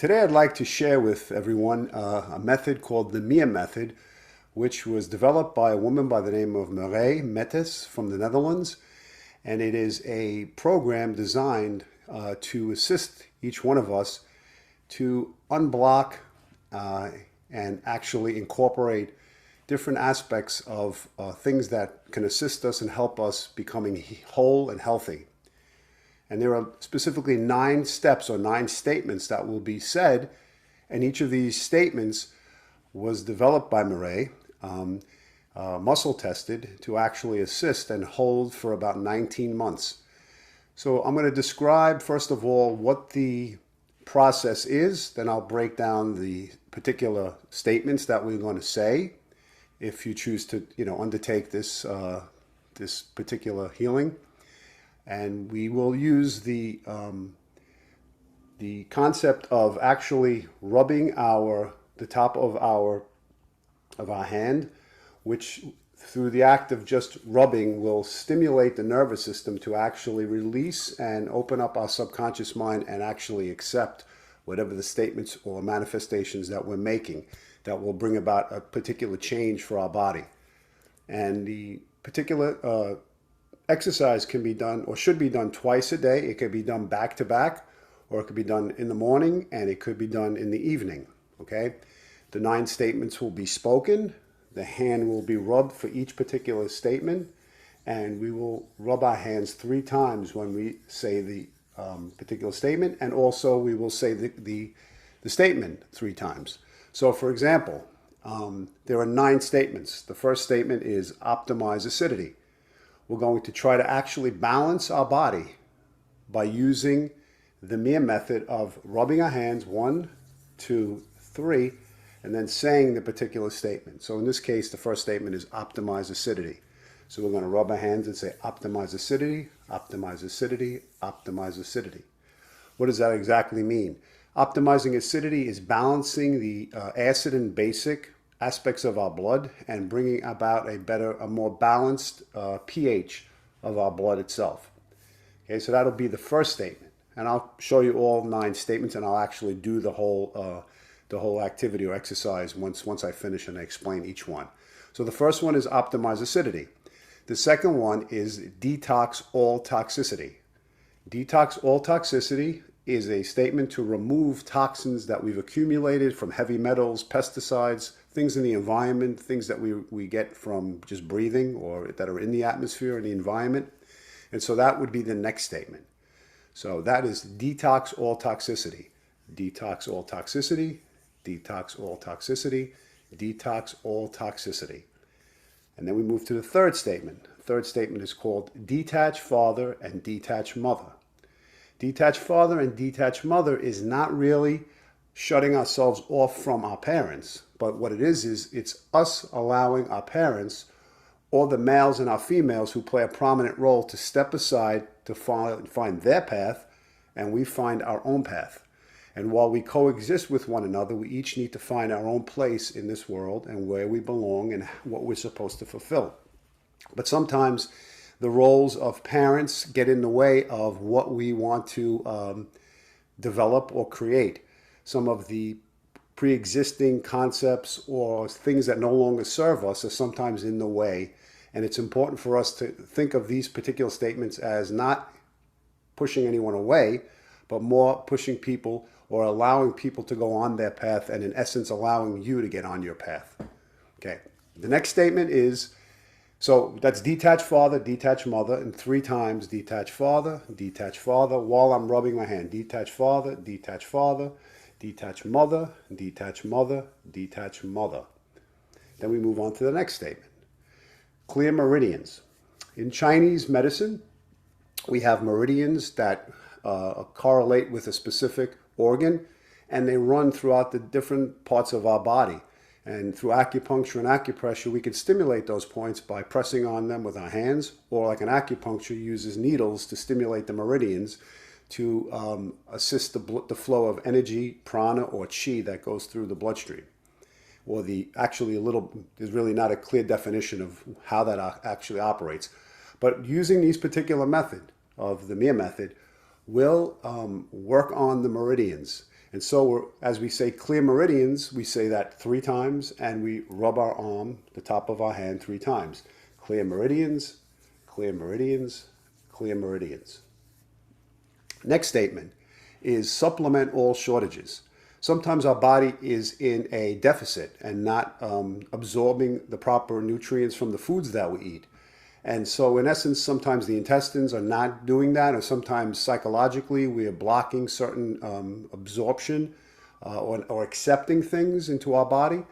Today I'd like to share with everyone a method called the MIR-Method, which was developed by a woman by the name of Mireille Mettes from the Netherlands. And it is a program designed to assist each one of us to unblock and actually incorporate different aspects of things that can assist us and help us becoming whole and healthy. And there are specifically 9 steps or 9 statements that will be said, and each of these statements was developed by Mireille, muscle tested to actually assist and hold for about 19 months. So I'm going to describe first of all what the process is, then I'll break down the particular statements that we're going to say if you choose to undertake this particular healing. And we will use the concept of actually rubbing the top of our hand, which through the act of just rubbing will stimulate the nervous system to actually release and open up our subconscious mind and actually accept whatever the statements or manifestations that we're making that will bring about a particular change for our body. And the particular exercise can be done or should be done twice a day. It could be done back to back, or it could be done in the morning, and it could be done in the evening. Okay? The 9 statements will be spoken. The hand will be rubbed for each particular statement, and we will rub our hands 3 times when we say the particular statement, and also we will say the statement 3 times. So for example, there are 9 statements. The first statement is optimize acidity. We're going to try to actually balance our body by using the MIR-Method of rubbing our hands 1, 2, 3, and then saying the particular statement. So in this case, the first statement is optimize acidity. So we're going to rub our hands and say optimize acidity, optimize acidity, optimize acidity. What does that exactly mean? Optimizing acidity is balancing the acid and basic aspects of our blood and bringing about a more balanced pH of our blood itself. Okay, so that'll be the first statement, and I'll show you all 9 statements, and I'll actually do the whole activity or exercise once I finish and I explain each one. So the first one is optimize acidity. The second one is detox all toxicity. Detox all toxicity is a statement to remove toxins that we've accumulated from heavy metals, pesticides, things in the environment, things that we get from just breathing or that are in the atmosphere and the environment. And so that would be the next statement. So that is detox all toxicity. Detox all toxicity, detox all toxicity, detox all toxicity. And then we move to the third statement. The third statement is called detach father and detach mother. Detach father and detach mother is not really shutting ourselves off from our parents, but what it is it's us allowing our parents, or the males and our females who play a prominent role, to step aside to find their path, and we find our own path. And while we coexist with one another, we each need to find our own place in this world and where we belong and what we're supposed to fulfill. But sometimes the roles of parents get in the way of what we want to develop or create. Some of the pre-existing concepts or things that no longer serve us are sometimes in the way. And it's important for us to think of these particular statements as not pushing anyone away, but more pushing people or allowing people to go on their path, and in essence allowing you to get on your path. Okay. The next statement is, so that's detach father, detach mother, and 3 times detach father, while I'm rubbing my hand. Detach father, detach mother, detach mother, detach mother. Then we move on to the next statement. Clear meridians. In Chinese medicine, we have meridians that correlate with a specific organ, and they run throughout the different parts of our body. And through acupuncture and acupressure, we can stimulate those points by pressing on them with our hands, or like an acupuncture uses needles to stimulate the meridians to assist the flow of energy, prana, or chi that goes through the bloodstream. Or there's really not a clear definition of how that actually operates. But using these particular method of the MIR-Method will work on the meridians. And so as we say clear meridians, we say that 3 times, and we rub our arm, the top of our hand, 3 times. Clear meridians, clear meridians, clear meridians. Next statement is supplement all shortages. Sometimes our body is in a deficit and not absorbing the proper nutrients from the foods that we eat. And so in essence, sometimes the intestines are not doing that, or sometimes psychologically we are blocking certain absorption or accepting things into our body.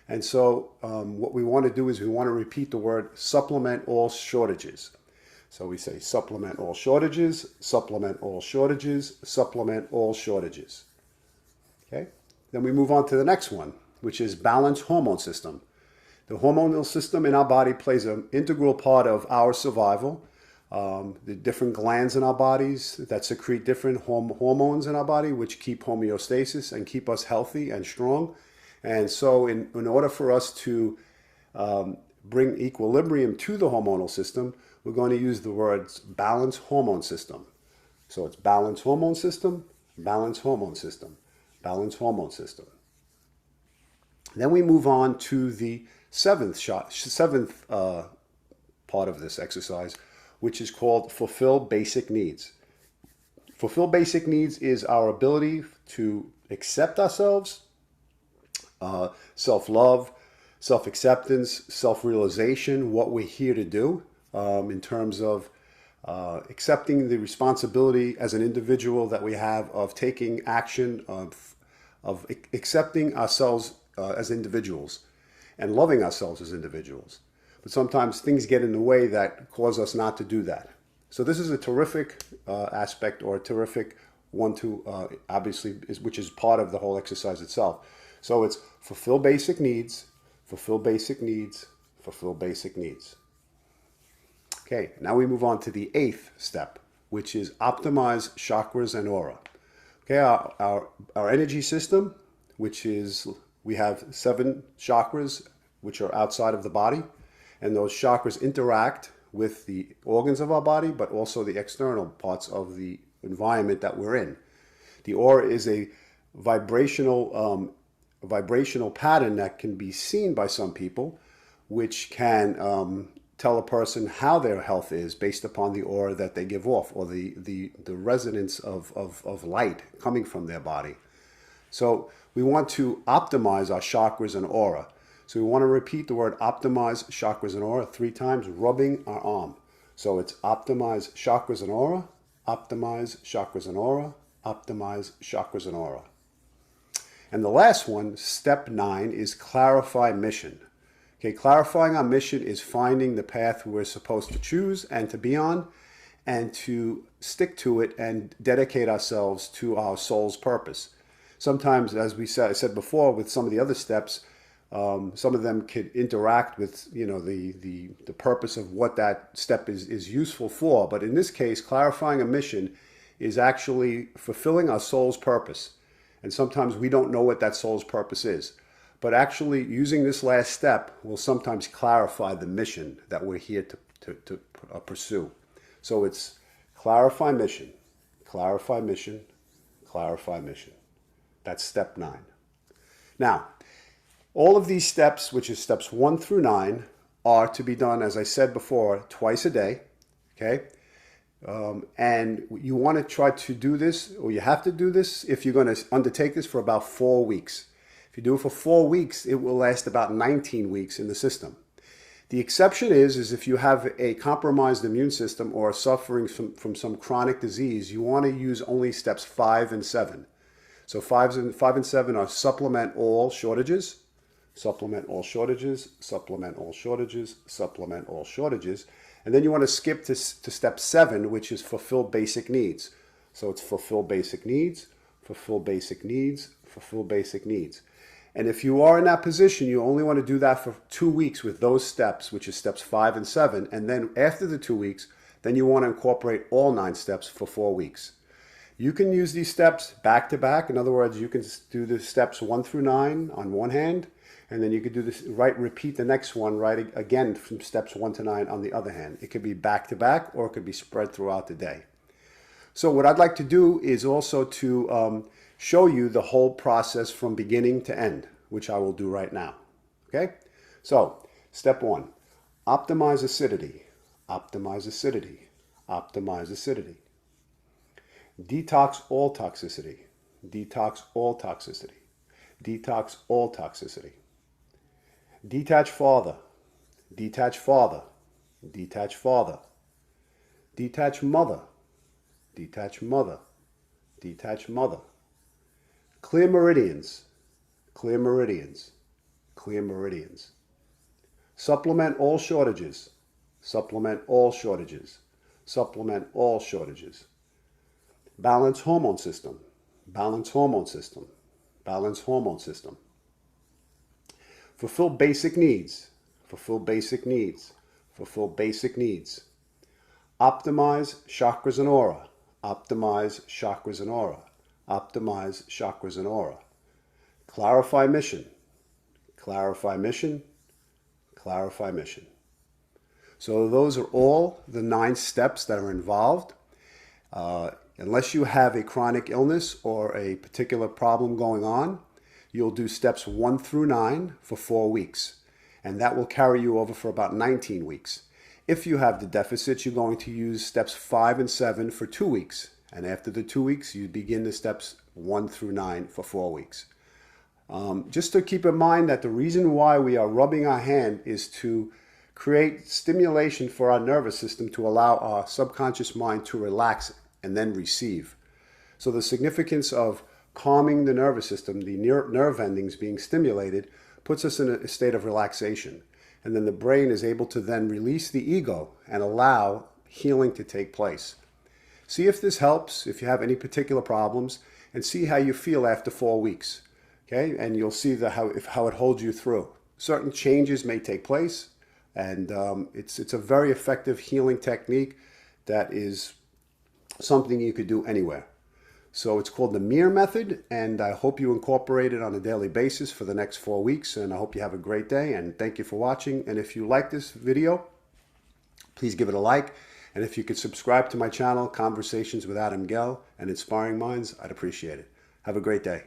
And so what we want to do is we want to repeat the word supplement all shortages. So we say supplement all shortages, supplement all shortages, supplement all shortages. Okay? Then we move on to the next one, which is balanced hormone system. The hormonal system in our body plays an integral part of our survival. The different glands in our bodies that secrete different hormones in our body, which keep homeostasis and keep us healthy and strong. And so in order for us to bring equilibrium to the hormonal system, we're going to use the words balanced hormone system. So it's balanced hormone system, balanced hormone system, balanced hormone system. Then we move on to the seventh part of this exercise, which is called fulfill basic needs. Fulfill basic needs is our ability to accept ourselves, self-love, self-acceptance, self-realization, what we're here to do in terms of accepting the responsibility as an individual that we have of taking action, of accepting ourselves as individuals and loving ourselves as individuals. But sometimes things get in the way that cause us not to do that. So this is a terrific aspect, or a terrific one to obviously, which is part of the whole exercise itself. So it's fulfill basic needs, fulfill basic needs, fulfill basic needs. Okay, now we move on to the 8th step, which is optimize chakras and aura. Okay, our energy system, which is, we have 7 chakras which are outside of the body, and those chakras interact with the organs of our body, but also the external parts of the environment that we're in. The aura is a vibrational pattern that can be seen by some people, which can tell a person how their health is based upon the aura that they give off, or the resonance of light coming from their body. So we want to optimize our chakras and aura. So we want to repeat the word optimize chakras and aura 3 times, rubbing our arm. So it's optimize chakras and aura, optimize chakras and aura, optimize chakras and aura. And the last one, step 9, is clarify mission. Okay, clarifying our mission is finding the path we're supposed to choose and to be on, and to stick to it and dedicate ourselves to our soul's purpose. Sometimes, as I said before, with some of the other steps, some of them could interact with, the purpose of what that step is useful for. But in this case, clarifying a mission is actually fulfilling our soul's purpose. And sometimes we don't know what that soul's purpose is. But actually using this last step will sometimes clarify the mission that we're here to pursue. So it's clarify mission, clarify mission, clarify mission. That's step 9. Now, all of these steps, which is steps 1 through 9, are to be done, as I said before, twice a day. Okay? And you want to try to do this, or you have to do this, if you're going to undertake this, for about 4 weeks. If you do it for 4 weeks, it will last about 19 weeks in the system. The exception is if you have a compromised immune system or are suffering from some chronic disease, you want to use only steps 5 and 7. So 5 and 7 are supplement all shortages, supplement all shortages, supplement all shortages, supplement all shortages. And then you want to skip to step 7, which is fulfill basic needs. So it's fulfill basic needs, fulfill basic needs, fulfill basic needs. And if you are in that position, you only want to do that for 2 weeks with those steps, which is steps 5 and 7. And then after the 2 weeks, then you want to incorporate all 9 steps for 4 weeks. You can use these steps back to back. In other words, you can do the steps 1 through 9 on one hand, and then you could do this, repeat the next one again from steps 1 to 9 on the other hand. It could be back to back, or it could be spread throughout the day. So what I'd like to do is also to show you the whole process from beginning to end, which I will do right now. Okay? So, step 1, optimize acidity, optimize acidity, optimize acidity. Detox all toxicity, detox all toxicity, detox all toxicity. Detach farther, detach farther, detach farther. Detach mother, detach mother, detach mother. Clear meridians, clear meridians, clear meridians. Supplement all shortages, supplement all shortages, supplement all shortages. Balance hormone system, balance hormone system, balance hormone system. Fulfill basic needs, fulfill basic needs, fulfill basic needs. Optimize chakras and aura, optimize chakras and aura, optimize chakras and aura. Clarify mission, clarify mission, clarify mission. So those are all the 9 steps that are involved. Unless you have a chronic illness or a particular problem going on, you'll do steps 1 through 9 for 4 weeks. And that will carry you over for about 19 weeks. If you have the deficits, you're going to use steps 5 and 7 for 2 weeks. And after the 2 weeks, you begin the steps 1 through 9 for 4 weeks. Just to keep in mind that the reason why we are rubbing our hand is to create stimulation for our nervous system to allow our subconscious mind to relax and then receive. So the significance of calming the nervous system, the nerve endings being stimulated, puts us in a state of relaxation. And then the brain is able to then release the ego and allow healing to take place. See if this helps, if you have any particular problems, and see how you feel after 4 weeks. Okay, and you'll see how it holds you through. Certain changes may take place, and it's a very effective healing technique that is something you could do anywhere. So it's called the MIR-Method, and I hope you incorporate it on a daily basis for the next 4 weeks, and I hope you have a great day, and thank you for watching. And if you like this video, please give it a like, and if you could subscribe to my channel, Conversations with Adam Gell and Inspiring Minds, I'd appreciate it. Have a great day.